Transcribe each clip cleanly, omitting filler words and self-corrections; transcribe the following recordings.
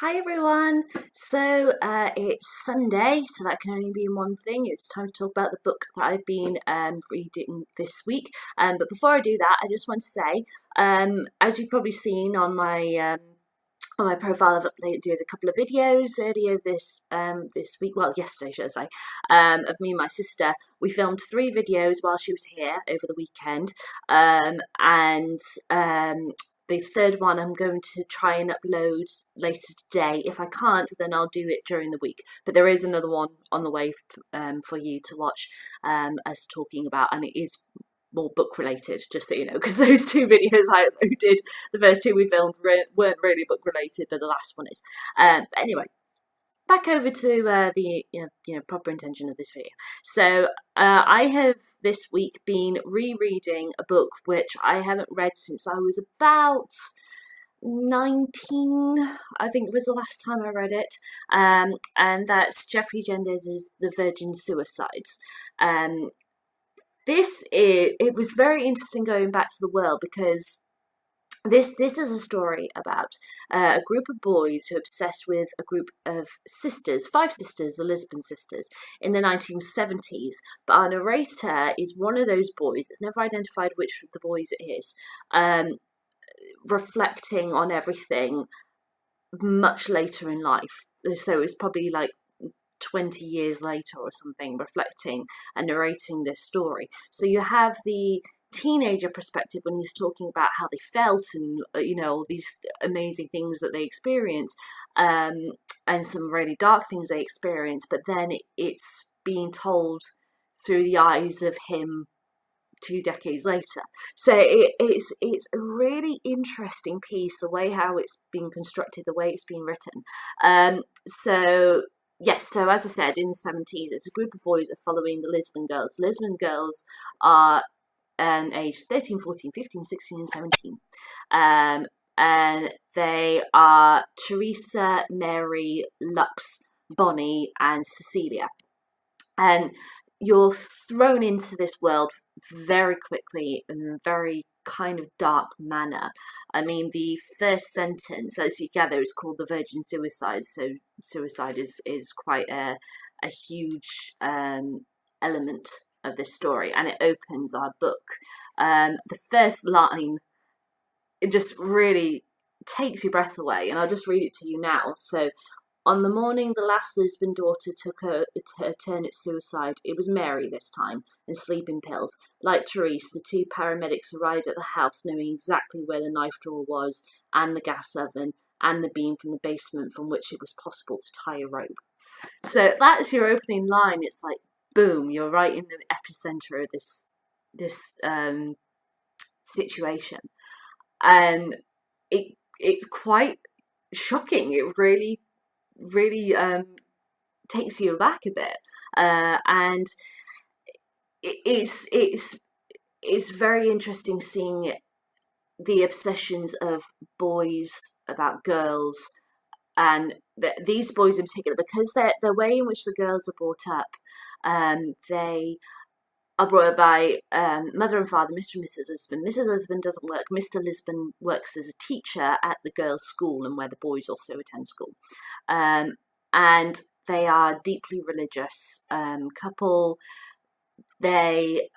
Hi everyone! It's Sunday, so that can only be one thing. It's time to talk about the book that I've been reading this week. But before I do that, I just want to say, as you've probably seen on my profile, I've uploaded a couple of videos earlier this week. Well, yesterday, should I say? Of me and my sister. We filmed 3 videos while she was here over the weekend, and the third one I'm going to try and upload later today. If I can't, then I'll do it during the week. But there is another one on the way for you to watch us talking about, and it is more book related, just so you know, because those 2 videos I uploaded, the first 2 we filmed weren't really book related, but the last one is. But anyway, back over to the proper intention of this video. So I have this week been rereading a book which I haven't read since I was about 19, I think was the last time I read it, and that's Jeffrey Gendez's The Virgin Suicides. It was very interesting going back to the world, because this is a story about a group of boys who are obsessed with a group of sisters, 5 sisters, the Lisbon sisters, in the 1970s. But our narrator is one of those boys. It's never identified which of the boys it is, reflecting on everything much later in life. So it's probably like 20 years later or something, reflecting and narrating this story. So you have the teenager perspective when he's talking about how they felt, and all these amazing things that they experience, and some really dark things they experience, but then it's being told through the eyes of him 2 decades later. So it's a really interesting piece, the way how it's been constructed, the way it's been written. Yes, so as I said, in the 70s, it's a group of boys that are following the Lisbon girls. Lisbon girls are aged 13, 14, 15, 16 and 17. And they are Teresa, Mary, Lux, Bonnie and Cecilia. And you're thrown into this world very quickly in a very kind of dark manner. I mean, the first sentence, as you gather, is called The Virgin Suicide. So suicide is quite a huge element of this story, and it opens our book. The first line, it just really takes your breath away, and I'll just read it to you now. So, on the morning the last Lisbon daughter took her turn at suicide, it was Mary this time, and sleeping pills. Like Therese, the 2 paramedics arrived at the house knowing exactly where the knife drawer was, and the gas oven, and the beam from the basement from which it was possible to tie a rope. So that's your opening line. It's like, boom, you're right in the epicenter of this situation, and it's quite shocking. It really takes you aback a bit, and it's very interesting seeing the obsessions of boys about girls, and these boys in particular, because the way in which the girls are brought up, they are brought up by mother and father, Mr. and Mrs. Lisbon. Mrs. Lisbon doesn't work. Mr. Lisbon works as a teacher at the girls' school, and where the boys also attend school. And they are deeply religious couple. They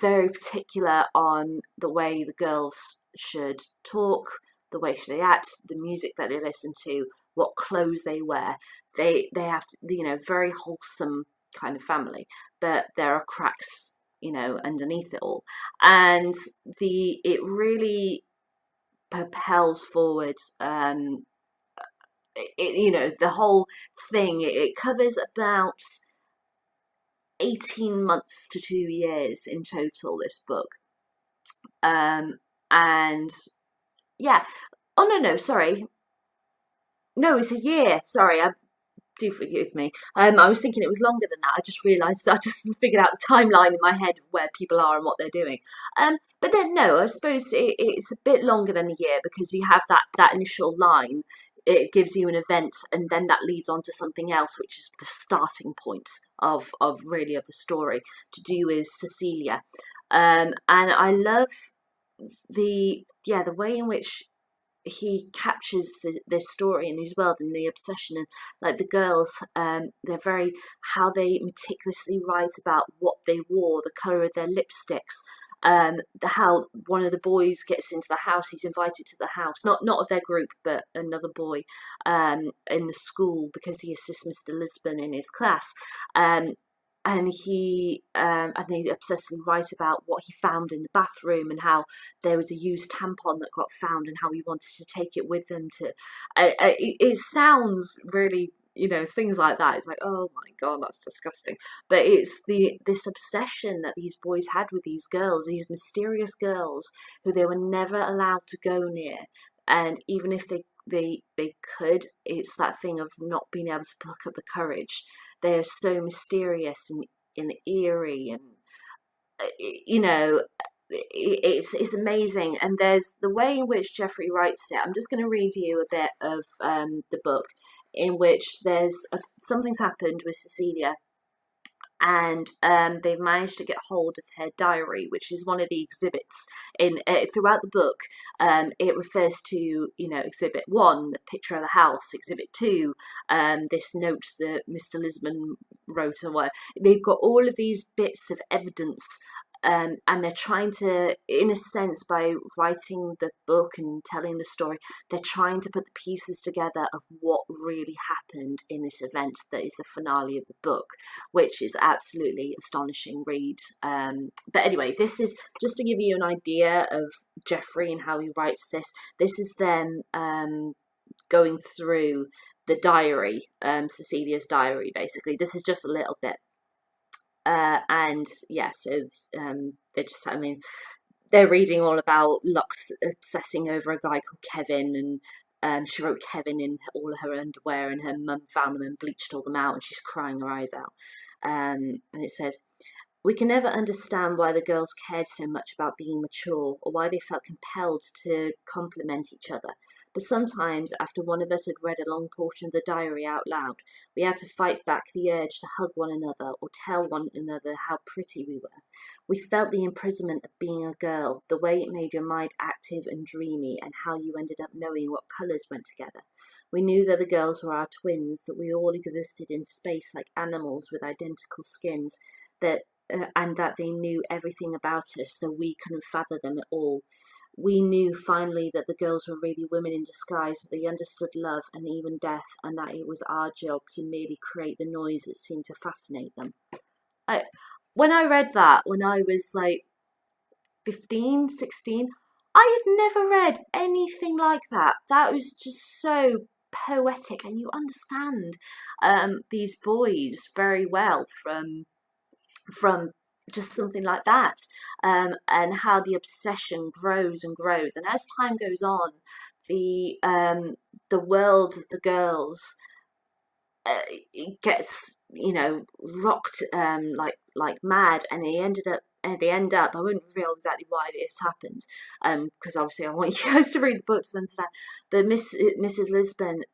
very particular on the way the girls should talk, the way they act, the music that they listen to, what clothes they wear. They have to, very wholesome kind of family, but there are cracks, underneath it all, and it really propels forward. The whole thing, it covers about 18 months to 2 years in total, this book. And yeah, oh no, sorry, no, it's a year, sorry, do forgive me. I was thinking it was longer than that. I just realised, I just figured out the timeline in my head of where people are and what they're doing. But then no, I suppose it's a bit longer than a year, because you have that initial line. It gives you an event, and then that leads on to something else, which is the starting point of the story, to do with Cecilia. And I love the way in which he captures this story and his world and the obsession, and like the girls, they're very, how they meticulously write about what they wore, the colour of their lipsticks, how one of the boys gets into the house, he's invited to the house, not of their group, but another boy in the school, because he assists Mr. Lisbon in his class. And they obsessively write about what he found in the bathroom, and how there was a used tampon that got found, and how he wanted to take it with him to. It sounds really, things like that. It's like, oh my god, that's disgusting. But it's this obsession that these boys had with these girls, these mysterious girls who they were never allowed to go near, and even if they could, it's that thing of not being able to pluck up the courage. They are so mysterious and eerie, and it's amazing. And there's the way in which Jeffrey writes it. I'm just going to read you a bit of the book, in which something's happened with Cecilia, and they've managed to get hold of her diary, which is one of the exhibits in throughout the book. It refers to, exhibit 1, the picture of the house; exhibit 2, this note that Mr. Lisbon wrote, or what. They've got all of these bits of evidence. And they're trying to, in a sense, by writing the book and telling the story, they're trying to put the pieces together of what really happened in this event that is the finale of the book, which is absolutely astonishing read. But anyway, this is just to give you an idea of Jeffrey and how he writes this. This is them going through the diary, Cecilia's diary, basically. This is just a little bit. And yeah, so they're reading all about Lux obsessing over a guy called Kevin, and she wrote Kevin in all of her underwear, and her mum found them and bleached all them out, and she's crying her eyes out. And it says, "We can never understand why the girls cared so much about being mature, or why they felt compelled to compliment each other. But sometimes, after one of us had read a long portion of the diary out loud, we had to fight back the urge to hug one another or tell one another how pretty we were. We felt the imprisonment of being a girl, the way it made your mind active and dreamy, and how you ended up knowing what colours went together. We knew that the girls were our twins, that we all existed in space like animals with identical skins, and that they knew everything about us, though we couldn't fathom them at all. We knew finally that the girls were really women in disguise, that they understood love and even death, and that it was our job to merely create the noise that seemed to fascinate them." When I read that, when I was like 15, 16, I had never read anything like that. That was just so poetic, and you understand these boys very well from just something like that, and how the obsession grows and grows, and as time goes on, the world of the girls it gets rocked like mad, and they end up, I wouldn't reveal exactly why this happened, because obviously I want you guys to read the book to understand. But Mrs. Lisbon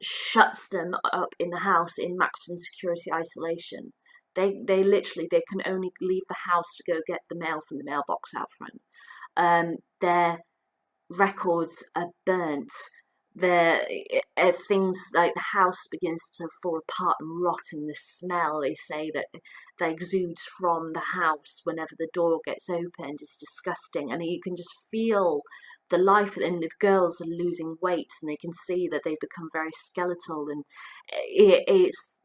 shuts them up in the house in maximum security isolation. They literally, they can only leave the house to go get the mail from the mailbox out front. Their records are burnt. Things like the house begins to fall apart and rot, and the smell, they say, that exudes from the house whenever the door gets opened is disgusting, and you can just feel the life, and the girls are losing weight, and they can see that they've become very skeletal, and it's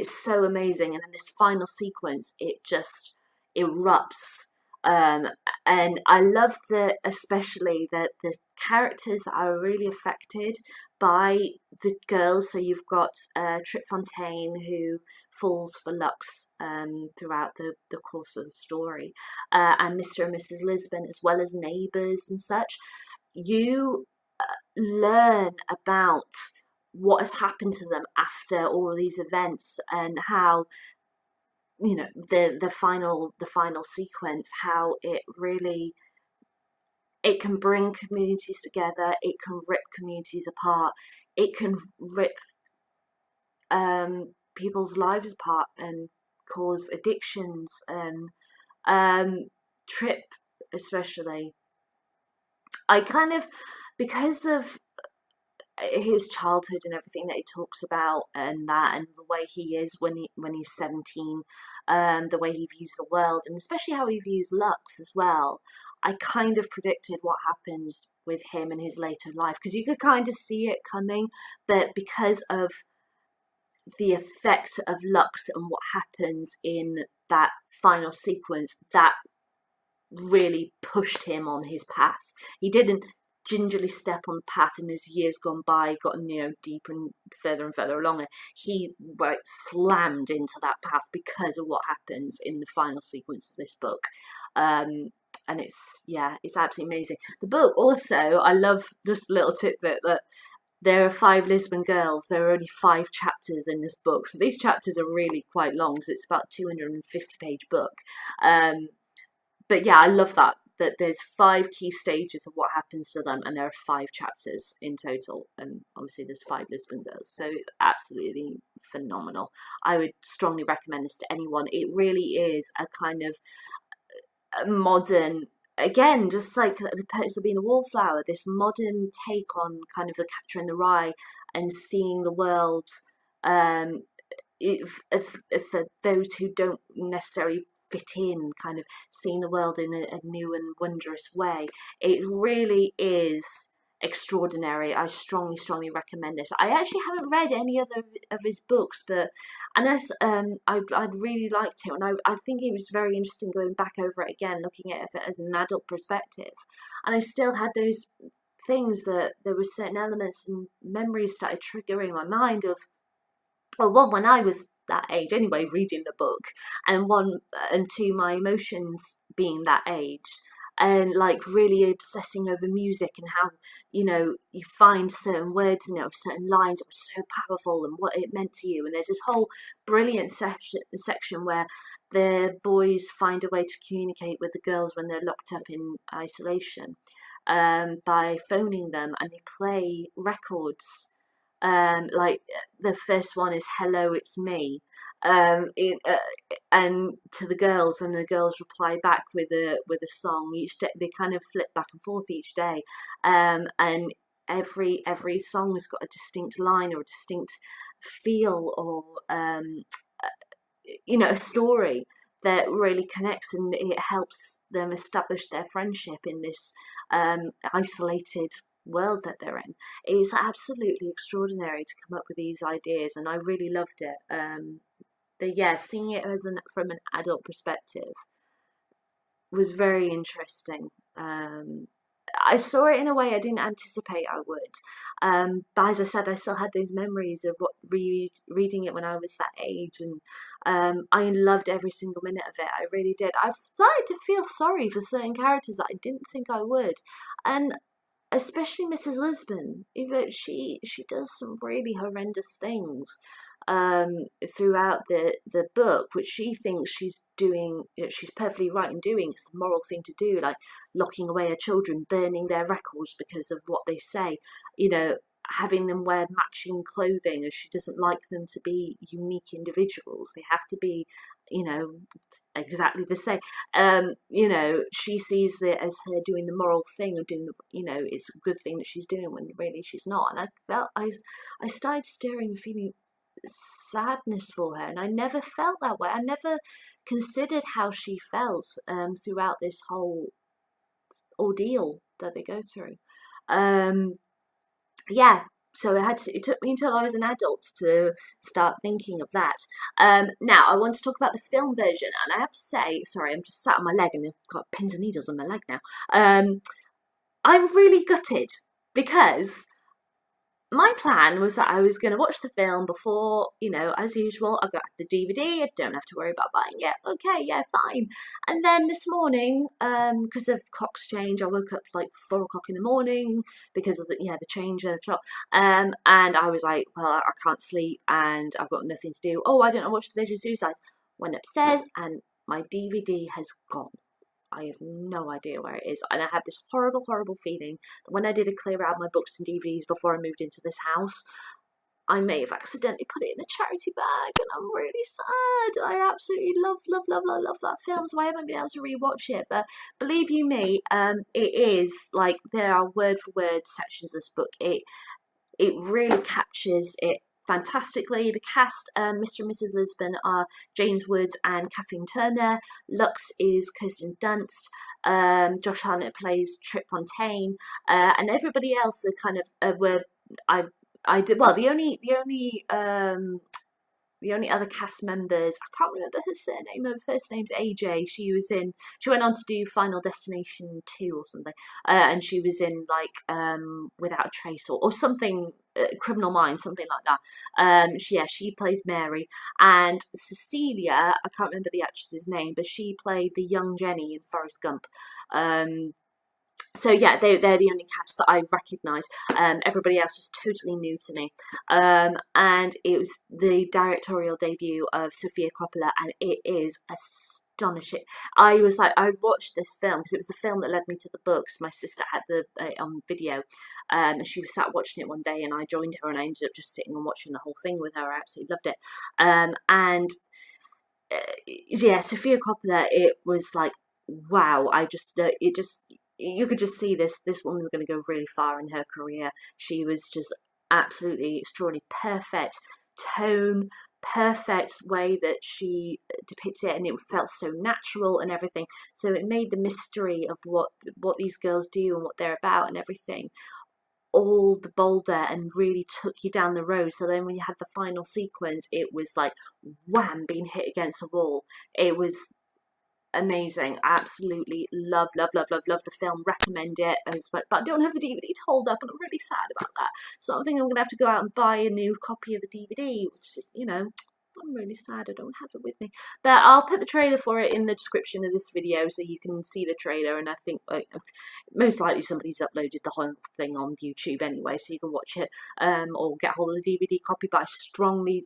so amazing. And in this final sequence, it just erupts. And I love especially that the characters are really affected by the girls. So you've got Trip Fontaine, who falls for Lux throughout the course of the story, and Mr. and Mrs. Lisbon, as well as neighbours and such. You learn about what has happened to them after all of these events, and how the final sequence, how it can bring communities together, it can rip communities apart, it can rip people's lives apart and cause addictions, and Trip especially, I kind of, because of his childhood and everything that he talks about, and the way he is when he's 17, the way he views the world, and especially how he views Lux as well, I kind of predicted what happens with him in his later life, because you could kind of see it coming, but because of the effect of Lux and what happens in that final sequence, that really pushed him on his path. He didn't gingerly step on the path, and as years gone by, gotten deeper and further along it, he slammed into that path because of what happens in the final sequence of this book. And it's absolutely amazing. The book also, I love just a little tidbit that there are 5 Lisbon girls. There are only 5 chapters in this book, so these chapters are really quite long. So it's about 250-page book. But yeah, I love that there's 5 key stages of what happens to them, and there are 5 chapters in total, and obviously there's 5 Lisbon girls, so it's absolutely phenomenal. I would strongly recommend this to anyone. It really is a kind of modern, again, just like the Perks of Being a Wallflower, this modern take on kind of The Catcher in the Rye and seeing the world, for those who don't necessarily fit in, kind of seeing the world in a new and wondrous way. It really is extraordinary. I strongly recommend this. I actually haven't read any other of his books, but unless I'd really like to, and I think it was very interesting going back over it again, looking at it as an adult perspective, and I still had those things that there were certain elements and memories started triggering my mind of, well, one, when I was that age anyway, reading the book, and 1 and 2, my emotions being that age, and like really obsessing over music and how you find certain words and certain lines that were so powerful and what it meant to you. And there's this whole brilliant section where the boys find a way to communicate with the girls when they're locked up in isolation, by phoning them, and they play records. Like the first one is "Hello, it's me," and to the girls, and the girls reply back with a song each day. They kind of flip back and forth each day, and every song has got a distinct line or a distinct feel, or a story that really connects, and it helps them establish their friendship in this isolated world that they're in. It's absolutely extraordinary to come up with these ideas, and I really loved it. Seeing it from an adult perspective was very interesting. I saw it in a way I didn't anticipate I would. But as I said, I still had those memories of reading it when I was that age, and I loved every single minute of it. I really did. I started to feel sorry for certain characters that I didn't think I would, and especially Mrs. Lisbon, even she does some really horrendous things throughout the book, which she thinks she's doing, she's perfectly right in doing. It's the moral thing to do, like locking away her children, burning their records because of what they say, having them wear matching clothing, as she doesn't like them to be unique individuals. They have to be, exactly the same. She sees it as her doing the moral thing, or doing it's a good thing that she's doing, when really she's not. And I started staring and feeling sadness for her, and I never felt that way. I never considered how she felt throughout this whole ordeal that they go through. So it took me until I was an adult to start thinking of that. Now I want to talk about the film version, and I have to say, sorry, I'm just sat on my leg and I've got pins and needles on my leg now. I'm really gutted, because my plan was that I was going to watch the film before, as usual. I got the DVD, I don't have to worry about buying it. Okay, yeah, fine. And then this morning, because of clock's change, I woke up like 4 o'clock in the morning because of the change of the clock. And I was like, well, I can't sleep and I've got nothing to do. Oh, I don't know, watch The Virgin Suicides. Went upstairs and my DVD has gone. I have no idea where it is, and I have this horrible feeling that when I did a clear out of my books and DVDs before I moved into this house, I may have accidentally put it in a charity bag, and I'm really sad. I absolutely love that film, so I haven't been able to rewatch it. But believe you me, it is like there are word for word sections of this book. It really captures it fantastically. The cast, Mr. and Mrs. Lisbon, are James Woods and Kathleen Turner. Lux is Kirsten Dunst. Josh Hartnett plays Trip Fontaine, and everybody else are kind of were I did well. The only other cast members, I can't remember her surname. Her first name's AJ. She went on to do Final Destination 2 or something, and she was in like Without a Trace or something, Criminal Minds, something like that. She plays Mary, and Cecilia, I can't remember the actress's name, but she played the young Jenny in Forrest Gump. So yeah, they're the only cast that I recognise. Everybody else was totally new to me. And it was the directorial debut of Sofia Coppola, and it is astonishing. I watched this film because it was the film that led me to the books. My sister had the on video, and she was sat watching it one day, and I joined her, and I ended up just sitting and watching the whole thing with her. I absolutely loved it. Yeah, Sofia Coppola, it was like, wow. You could just see this woman's going to go really far in her career. She was just absolutely extraordinary, perfect tone, perfect way that she depicts it, and it felt so natural and everything. So it made the mystery of what these girls do and what they're about and everything all the bolder, and really took you down the road. So then when you had the final sequence, it was like wham, being hit against a wall. It was amazing. I absolutely love the film. Recommend it as well, but I don't have the DVD to hold up, and I'm really sad about that. So I think I'm gonna have to go out and buy a new copy of the DVD, which is, I'm really sad I don't have it with me. But I'll put the trailer for it in the description of this video so you can see the trailer, and I think most likely somebody's uploaded the whole thing on YouTube anyway, so you can watch it or get hold of the DVD copy. But I strongly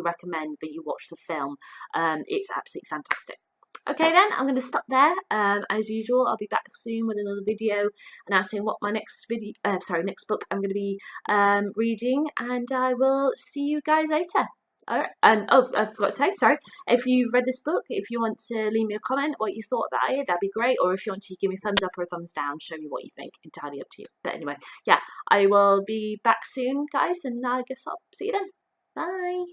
recommend that you watch the film. It's absolutely fantastic. Okay then, I'm going to stop there. As usual, I'll be back soon with another video announcing what my next book I'm going to be reading, and I will see you guys later. Alright, and I forgot to say, sorry, if you've read this book, if you want to leave me a comment what you thought about it, that'd be great. Or if you want to give me a thumbs up or a thumbs down, show me what you think, entirely up to you. But anyway, yeah, I will be back soon, guys, and I guess I'll see you then. Bye.